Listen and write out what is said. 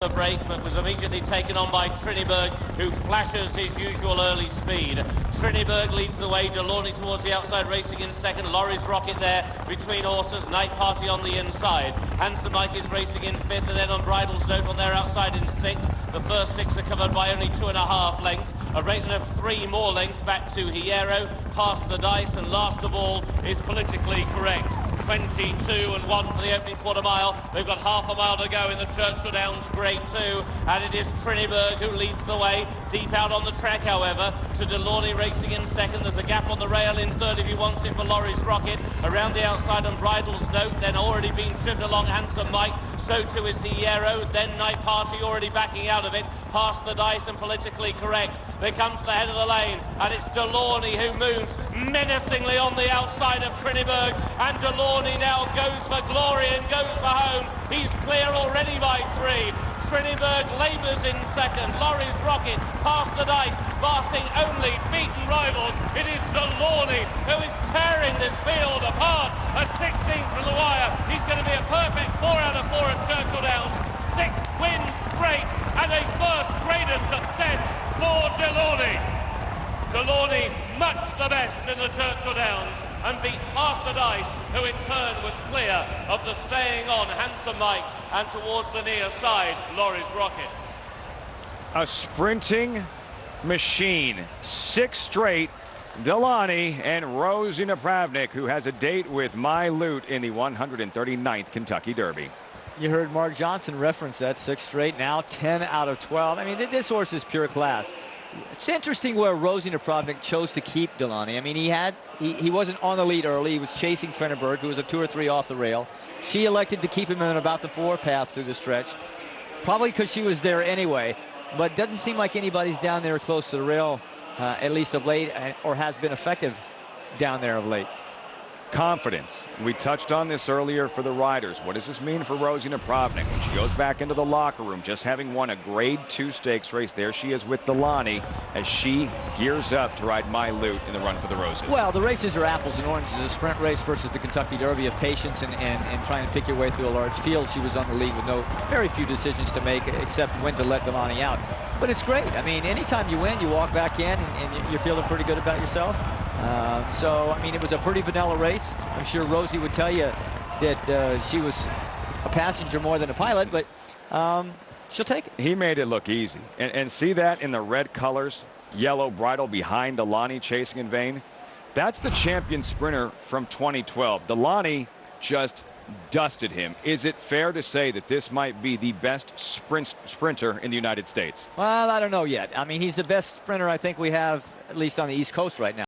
the break, but was immediately taken on by Trinniberg, who flashes his usual early speed. Trinniberg leads the way, Delaunay towards the outside, racing in second. Laurie's Rocket there between horses, Night Party on the inside. Handsome Mike is racing in fifth, and then Unbridled's Note on their outside in sixth. The first six are covered by only 2.5 lengths. A rate of 3 more lengths back to Hierro, past the Dice, and last of all is Politically Correct. 22-1 for the opening quarter mile. They've got half a mile to go in the Churchill Downs Grade 2, and it is Trinniberg who leads the way. Deep out on the track, however, to Delaunay racing in second. There's a gap on the rail in third if he wants it for Laurie's Rocket. Around the outside, Unbridled's Note, then already being trimmed along Handsome Mike. So too is Hierro, then Night Party already backing out of it. Past the Dice and Politically Correct. They come to the head of the lane, and it's Delaunay who moves menacingly on the outside of Trinniberg, and Delaunay now goes for glory and goes for home. He's clear already by 3. Trinniberg labours in second. Laurie's Rocket past the Dice, passing only beaten rivals. It is Delaunay who is tearing this field apart. A 16th from the wire. He's going to be a perfect 4 out of 4 at Churchill Downs. 6 wins straight and a first graded success for Delaunay. Delaunay much the best in the Churchill Downs, and beat past the Dice, who in turn was clear of the staying on Handsome Mike, and towards the near side, Laurie's Rocket. A sprinting machine. 6 straight. Delaunay and Rosie Napravnik, who has a date with My Loot in the 139th Kentucky Derby. You heard Mark Johnson reference that. 6 straight now, 10 out of 12. I mean, this horse is pure class. It's interesting where Rosie Napravnik chose to keep Delaunay. I mean, he wasn't on the lead early. He was chasing Trinniberg, who was a 2 or 3 off the rail. She elected to keep him in about the 4 paths through the stretch, probably because she was there anyway. But it doesn't seem like anybody's down there close to the rail, at least of late, or has been effective down there of late. Confidence. We touched on this earlier for the riders. What does this mean for Rosie Napravnik when she goes back into the locker room, just having won a Grade 2 stakes race? There she is with Delaunay as she gears up to ride My Loot in the run for the Roses. Well, the races are apples and oranges. A sprint race versus the Kentucky Derby of patience and trying to pick your way through a large field. She was on the lead with very few decisions to make, except when to let Delaunay out. But it's great. I mean, anytime you win, you walk back in and you're feeling pretty good about yourself. So, I mean, it was a pretty vanilla race. I'm sure Rosie would tell you that she was a passenger more than a pilot, but she'll take it. He made it look easy. And see that in the red colors, yellow bridle behind Delaunay chasing in vain? That's the champion sprinter from 2012. Delaunay just dusted him. Is it fair to say that this might be the best sprinter in the United States? Well, I don't know yet. I mean, he's the best sprinter I think we have, at least on the East Coast right now.